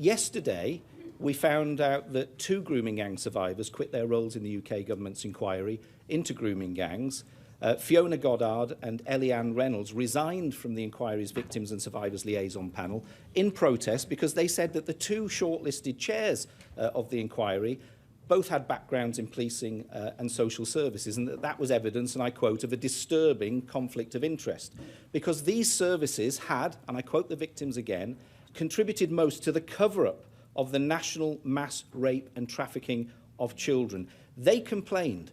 Yesterday, we found out that 2 grooming gang survivors quit their roles in the UK Government's inquiry into grooming gangs. Fiona Goddard and Eliane Reynolds resigned from the inquiry's Victims and Survivors Liaison panel in protest because they said that the 2 shortlisted chairs of the inquiry both had backgrounds in policing and social services, and that was evidence, and I quote, of a disturbing conflict of interest, because these services had, and I quote the victims again, contributed most to the cover-up of the national mass rape and trafficking of children. They complained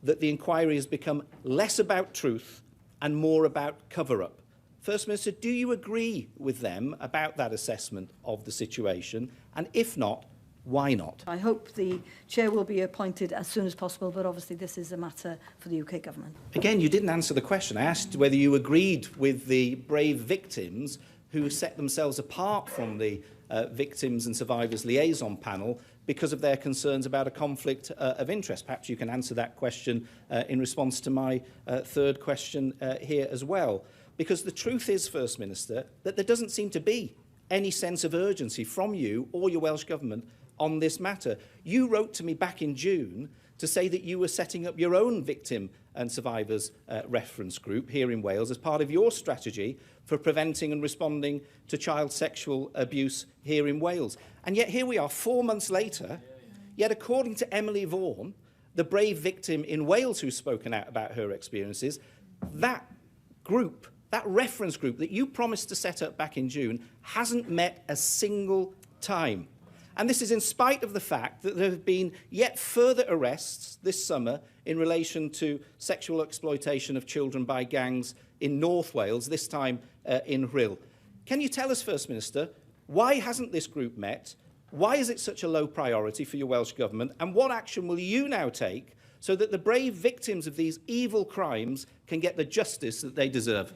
that the inquiry has become less about truth and more about cover-up. First Minister, do you agree with them about that assessment of the situation? And if not, why not? I hope the chair will be appointed as soon as possible, but obviously this is a matter for the UK Government. Again, you didn't answer the question. I asked whether you agreed with the brave victims who set themselves apart from the Victims and Survivors Liaison panel because of their concerns about a conflict of interest. Perhaps you can answer that question in response to my third question here as well. Because the truth is, First Minister, that there doesn't seem to be any sense of urgency from you or your Welsh Government on this matter. You wrote to me back in June to say that you were setting up your own victim and survivors reference group here in Wales as part of your strategy for preventing and responding to child sexual abuse here in Wales. And yet here we are 4 months later, yet according to Emily Vaughan, the brave victim in Wales who's spoken out about her experiences, that group, that reference group that you promised to set up back in June hasn't met a single time. And this is in spite of the fact that there have been yet further arrests this summer in relation to sexual exploitation of children by gangs in North Wales, this time in Rhyl. Can you tell us, First Minister, why hasn't this group met? Why is it such a low priority for your Welsh Government? And what action will you now take so that the brave victims of these evil crimes can get the justice that they deserve?